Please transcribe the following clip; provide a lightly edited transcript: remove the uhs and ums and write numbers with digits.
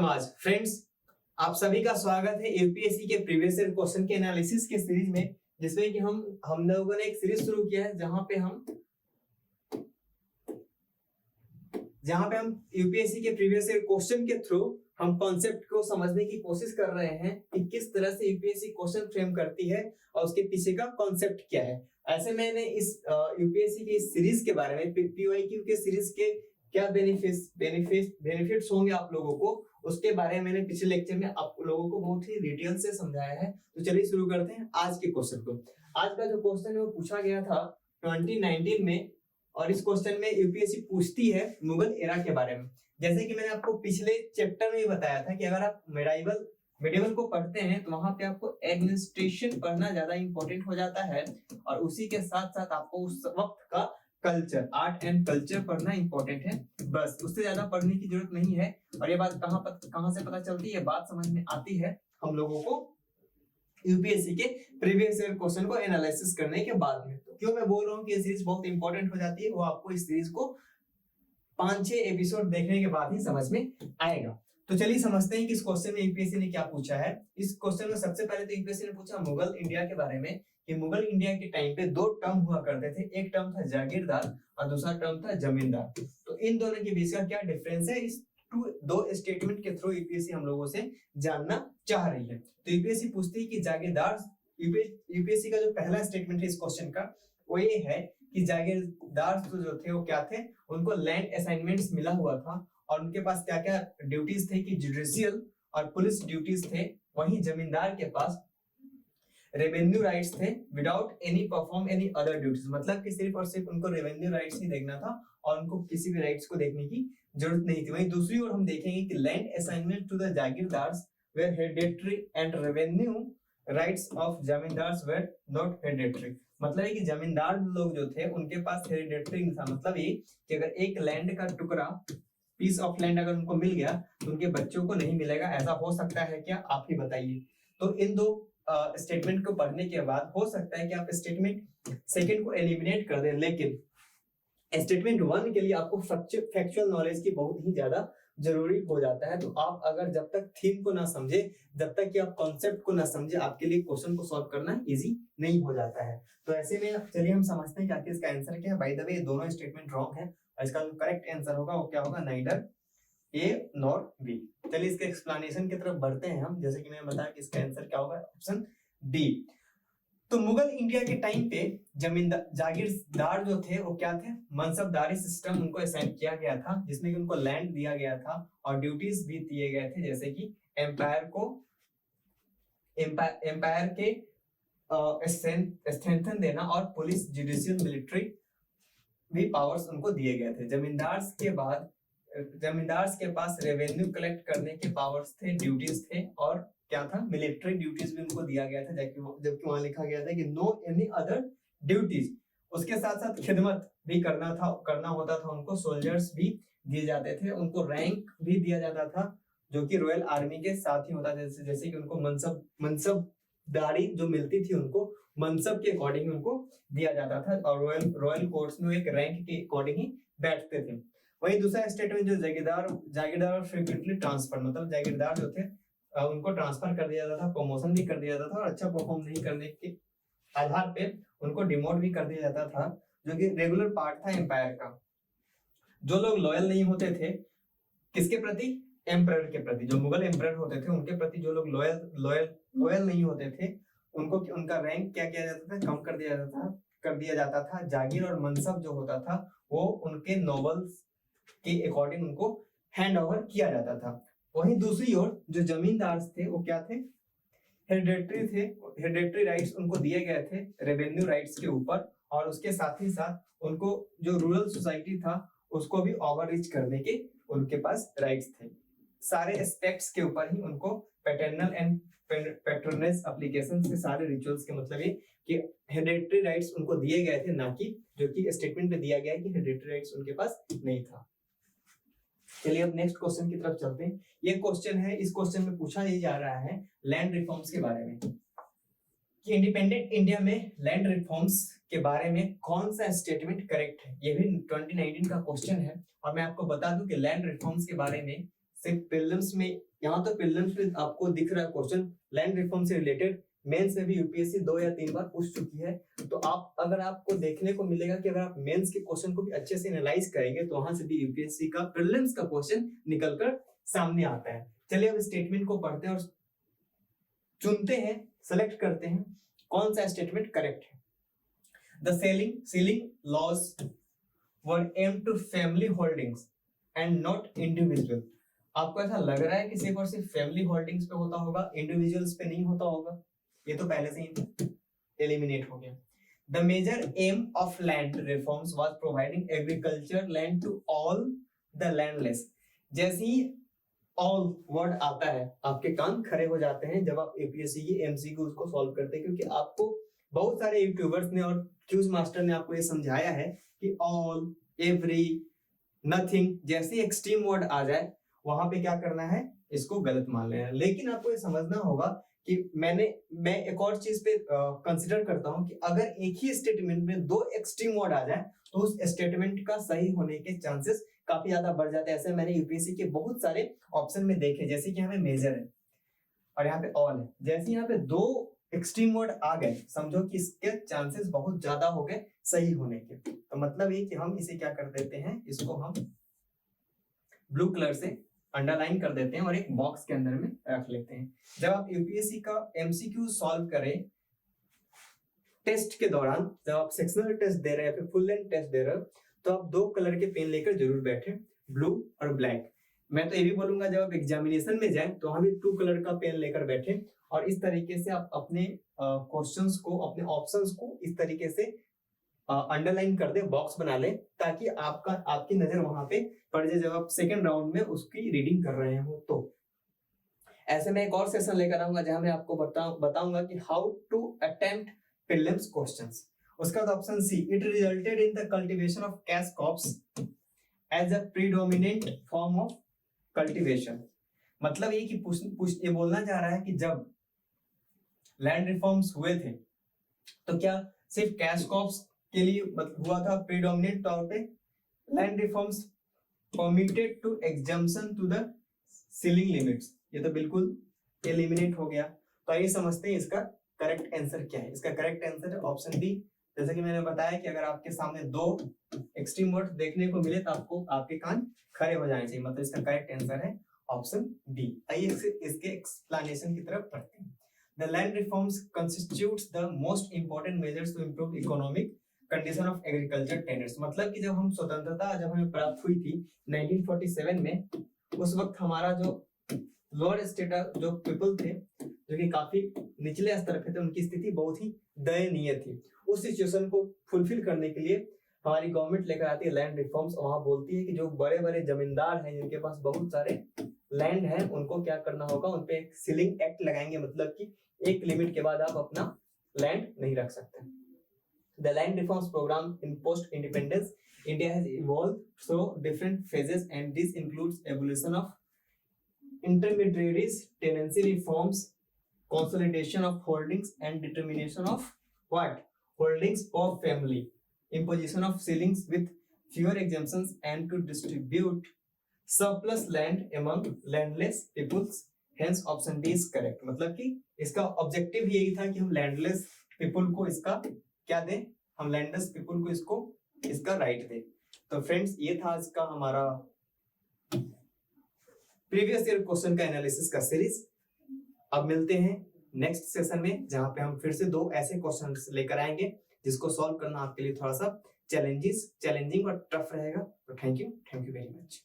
समाज। फ्रेंड्स, आप सभी का स्वागत है यूपीएससी के प्रीवियस ईयर क्वेश्चन के एनालिसिस के सीरीज में, जिसमें कि हम लोगों ने एक सीरीज शुरू किया है जहां पे हम यूपीएससी के प्रीवियस ईयर क्वेश्चन के थ्रू हम कॉन्सेप्ट को समझने की कोशिश कर रहे हैं कि किस तरह से यूपीएससी क्वेश्चन फ्रेम करती है और उसके पीछे का कॉन्सेप्ट क्या है। ऐसे मैंने इस यूपीएससी की सीरीज के बारे में, पीवाईक्यू के सीरीज के क्या बेनिफिट्स होंगे आप लोगों को, उसके बारे में मैंने पिछले लेक्चर में आप लोगों को बहुत ही डिटेल से समझाया है। तो चलिए शुरू करते हैं आज के क्वेश्चन को। आज का जो क्वेश्चन है वो पूछा गया था 2019 में, और इस क्वेश्चन में यूपीएससी पूछती है मुगल एरा के बारे में। जैसे कि मैंने आपको पिछले चैप्टर में ही बताया था कि अगर आप मेडिवल को पढ़ते हैं तो वहां पे आपको एडमिनिस्ट्रेशन पढ़ना ज्यादा इंपॉर्टेंट हो जाता है, और उसी के साथ साथ आपको उस वक्त का कल्चर, आर्ट एंड कल्चर पढ़ना इंपॉर्टेंट है। बस, उससे ज्यादा पढ़ने की जरूरत नहीं है। और ये बात कहां से पता चलती है? बात समझ में आती है हम लोगों को यूपीएससी के प्रीवियस ईयर क्वेश्चन को एनालिसिस करने के बाद में। तो क्यों मैं बोल रहा हूँ कि ये सीरीज बहुत इंपॉर्टेंट हो जाती है, वो आपको इस सीरीज को 5-6 एपिसोड देखने के बाद ही समझ में आएगा। तो चलिए समझते हैं कि इस क्वेश्चन में यूपीएससी ने क्या पूछा है। इस क्वेश्चन में सबसे पहले तो यूपीएससी ने पूछा मुगल इंडिया के बारे में, कि मुगल इंडिया के टाइम पे 2 टर्म हुआ करते थे। एक टर्म था जागीरदार और दूसरा टर्म था जमींदार। तो इन दोनों के बीच का क्या डिफरेंस है, इस दो स्टेटमेंट के थ्रू यूपीएससी हम लोगों से जानना चाह रही है। तो यूपीएससी पूछती है कि जागीरदार, यूपीएससी का जो पहला स्टेटमेंट है इस क्वेश्चन का वो ये है कि जागीरदार जो थे वो क्या थे, उनको लैंड असाइनमेंट्स मिला हुआ था और उनके पास क्या क्या ड्यूटीज थे कि जुडिशियल और पुलिस ड्यूटीज थे। वहीं जमींदार के पास रेवेन्यू राइट्स थे without any perform any other duties. मतलब कि सिर्फ और सिर्फ उनको रेवेन्यू राइट्स ही देखना था और उनको किसी भी राइट्स को देखने की जरूरत नहीं थी। वहीं दूसरी ओर हम देखेंगे कि land assignment to the jagirdars were hereditary and revenue rights of zamindars were not hereditary. मतलब है कि जमींदार लोग जो थे उनके पास हेरिडेटरी नहीं था। मतलब ये कि अगर एक लैंड का टुकड़ा, पीस ऑफ लैंड अगर उनको मिल गया तो उनके बच्चों को नहीं मिलेगा। ऐसा हो सकता है क्या? आप ही बताइए। तो इन दो स्टेटमेंट को पढ़ने के बाद हो सकता है कि आप स्टेटमेंट सेकंड को एलिमिनेट कर दें, लेकिन स्टेटमेंट 1 के लिए आपको फैक्चुअल नॉलेज की बहुत ही ज्यादा जरूरी हो जाता है। तो आप अगर जब तक थीम को ना समझे, जब तक कि आप कॉन्सेप्ट को ना समझे, आपके लिए क्वेश्चन को सॉल्व करना इजी नहीं हो जाता है। तो ऐसे में चलिए हम समझते हैं कि आखिर इसका आंसर क्या है। बाय द वे दोनों स्टेटमेंट रॉन्ग है और इसका जो करेक्ट आंसर होगा वो क्या होगा? Neither A nor be. चलिए इसके एक्सप्लेनेशन की तरफ बढ़ते हैं हम। जैसे कि मैंने बताया कि इसका आंसर क्या होगा? Option D. तो मुगल इंडिया के टाइम पे जागीरदार जो थे वो क्या थे? मनसबदारी सिस्टम उनको असाइन किया गया था, जिसमें कि उनको लैंड दिया गया था और ड्यूटीज भी दिए गए थे, जैसे कि एम्पायर के स्ट्रेंथन देना और पुलिस, जुडिशियल, मिलिट्री भी पावर्स उनको दिए गए थे। जमींदार्स के पास रेवेन्यू कलेक्ट करने के पावर्स थे, ड्यूटीज थे, और क्या था? मिलिट्री ड्यूटीज भी उनको दिया गया था, जबकि वहां लिखा गया था कि नो एनी अदर ड्यूटीज। उसके साथ साथ खिदमत भी करना होता था उनको। सोल्जर्स भी दिए जाते थे, उनको रैंक भी दिया जाता था जो कि रॉयल आर्मी के साथ ही होता था। जैसे कि उनको मनसबदारी जो मिलती थी उनको मनसब के अकॉर्डिंग उनको दिया जाता था, और रॉयल कोर्ट्स में एक रैंक के अकॉर्डिंग ही बैठते थे। वही दूसरा स्टेटमेंट जो जागीरदार फ्रीक्वेंटली ट्रांसफर, मतलब जागीरदार जो थे उनको ट्रांसफर कर दिया जाता था, प्रमोशन भी कर दिया जाता था, और अच्छा परफॉर्म नहीं करने के आधार पे उनको डिमोट भी कर दिया जाता था, जो कि रेगुलर पार्ट था एम्पायर का। जो लोग लॉयल नहीं होते थे किसके प्रति? एम्परर के प्रति। जो मुगल एम्परर होते थे उनके प्रति जो लोग लॉयल नहीं होते थे उनको उनका रैंक क्या किया जाता था? कम कर दिया जाता था। जागीर और मनसब जो होता था वो उनके नोबल्स के अकॉर्डिंग उनको हैंड ओवर किया जाता था। वहीं दूसरी ओर जो जमींदार थे वो क्या थे? हेरिडेटरी थे। हेरिडेटरी राइट्स उनको दिए गए थे रेवेन्यू राइट्स के ऊपर, और उसके साथ ही साथ उनको जो रूरल सोसाइटी था उसको भी ओवररीच करने के उनके पास राइट्स थे। सारे एस्पेक्ट्स के ऊपर ही उनको पैटर्नल एंड पैट्रोनेज एप्लीकेशन के सारे रिचुअल्स के मतलब ये कि हेरिडेटरी राइट्स उनको दिए गए थे, ना कि जो कि स्टेटमेंट में दिया गया है कि हेरिडेटरी राइट्स उनके पास नहीं था। चलिए अब नेक्स्ट क्वेश्चन की तरफ चलते हैं। ये क्वेश्चन है, इस क्वेश्चन में पूछा ही जा रहा है लैंड रिफॉर्म्स के बारे में, कि इंडिपेंडेंट इंडिया में लैंड रिफॉर्म्स के बारे में कौन सा स्टेटमेंट करेक्ट है। ये भी 2019 का क्वेश्चन है, और मैं आपको बता दूं कि लैंड रिफॉर्म्स के बारे में सिर्फ प्रीलिम्स में यहाँ तो प्रीलिम्स में आपको दिख रहा है क्वेश्चन लैंड रिफॉर्म से रिलेटेड, मेंस में भी यूपीएससी 2 या 3 बार पूछ चुकी है। तो आप अगर आपको देखने को मिलेगा कि अगर आप मेंस के क्वेश्चन को भी अच्छे से एनालाइज करेंगे तो वहां से भी यूपीएससी का प्रीलिम्स का क्वेश्चन निकलकर सामने आता है। चलिए अब स्टेटमेंट को पढ़ते हैं और चुनते हैं, सेलेक्ट करते हैं कौन सा स्टेटमेंट करेक्ट है। The ceiling laws were aim to family holdings and not individual. आपको ऐसा लग रहा है कि सिर्फ और सिर्फ फैमिली होल्डिंग्स पे होता होगा, इंडिविजुअल्स पे नहीं होता होगा, ये तो पहले से ही एलिमिनेट हो गया। The major aim of land reforms was providing agriculture land to all the landless. जैसे ही ऑल वर्ड आता है आपके कान खड़े हो जाते हैं जब आप एपीएससी की एमसीक्यूज को सॉल्व करते हैं, क्योंकि आपको बहुत सारे यूट्यूबर्स ने और क्यूज मास्टर ने आपको ये समझाया है कि ऑल, एवरी, नथिंग जैसे एक्सट्रीम वर्ड आ जाए वहां पे क्या करना है, इसको गलत मान लेना है। लेकिन आपको ये समझना होगा कि मैं एक और चीज पे कंसिडर करता हूं कि अगर एक ही स्टेटमेंट में 2 एक्सट्रीम वर्ड आ जाए तो उस स्टेटमेंट का सही होने के चांसेस काफी ज्यादा बढ़ जाते हैं। ऐसे मैंने यूपीएससी के बहुत सारे ऑप्शन में देखे, जैसे कि यहाँ पे मेजर है और यहाँ पे ऑल है। जैसे यहाँ पे 2 एक्सट्रीम वर्ड आ गए, समझो कि इसके चांसेस बहुत ज्यादा हो गए सही होने के। तो मतलब ये कि हम इसे क्या कर देते हैं, इसको हम ब्लू कलर से अंडरलाइन कर देते हैं और एक बॉक्स के अंदर में रख लेते हैं। जब आप यूपीएससी का एमसीक्यू सॉल्व करें टेस्ट के दौरान, जब आप सेक्शनल टेस्ट दे रहे हैं फिर फुल लेंथ टेस्ट दे रहे हो, तो आप 2 कलर के पेन लेकर जरूर बैठे, ब्लू और ब्लैक। मैं तो ये भी बोलूंगा जब आप एग्जामिनेशन में जाएं तो वहां भी 2 कलर का पेन लेकर बैठे और इस तरीके से आप अपने क्वेश्चंस को, अपने ऑप्शंस को इस तरीके से अंडरलाइन कर दे, बॉक्स बना ले, ताकि आपकी नजर वहां पे पड़ जाए जब आप सेकंड राउंड में उसकी रीडिंग कर रहे हो। तो ऐसे में एक और सेशन लेकर आऊंगा जहां मैं आपको बताऊंगा कि how to attempt prelims questions. उसका option C, it resulted in the cultivation of cash crops as a predominant form of cultivation. मतलब ये कि ये बोलना चाह रहा है कि जब लैंड रिफॉर्म्स हुए थे तो क्या सिर्फ कैश क्रॉप्स के लिए हुआ था प्रीडोमिनेंट तौर पे? Land reforms permitted to exemption to the ceiling limits, ये तो बिल्कुल एलिमिनेट हो गया। तो आइए समझते हैं इसका करेक्ट आंसर क्या है। इसका करेक्ट आंसर है ऑप्शन बी। जैसा कि मैंने बताया कि अगर आपके सामने 2 एक्सट्रीम वर्ड देखने को मिले तो आपको आपके कान खड़े हो जाने चाहिए, मतलब इसका करेक्ट आंसर है ऑप्शन बी। आइए इसके एक्सप्लेनेशन की तरफ बढ़ते हैं। The land reforms constitutes the most important measures to improve economic condition of agriculture tenants। मतलब कि जब हम स्वतंत्रता जब हमें प्राप्त हुई थी 1947 में, उस वक्त हमारा जो लोअर स्टेटस जो पीपल थे जो कि काफी निचले स्तर पे थे, उनकी स्थिति बहुत ही दयनीय थी। उस सिचुएशन को फुलफिल करने के लिए हमारी गवर्नमेंट लेकर आती है लैंड रिफॉर्म्स। वहां बोलती है कि जो बड़े बड़े जमींदार हैं जिनके पास बहुत सारे लैंड है, उनको क्या करना होगा, उनपे एक सीलिंग एक्ट लगाएंगे, मतलब कि एक लिमिट के बाद आप अपना लैंड नहीं रख सकते। The land reforms program in post-independence India has evolved through different phases, and this includes abolition of intermediaries, tenancy reforms, consolidation of holdings, and determination of what? Holdings per family, imposition of ceilings with fewer exemptions, and to distribute surplus land among landless peoples। Hence option D is correct। मतलब कि इसका objective यही था कि हम landless people को इसका क्या दें, हम लैंडलेस पीपल को इसका राइट दें। तो फ्रेंड्स ये था आज का हमारा प्रीवियस ईयर क्वेश्चन का एनालिसिस का सीरीज। अब मिलते हैं नेक्स्ट सेशन में जहां पे हम फिर से 2 ऐसे क्वेश्चंस लेकर आएंगे जिसको सॉल्व करना आपके लिए थोड़ा सा चैलेंजिंग और टफ रहेगा। तो थैंक यू वेरी मच।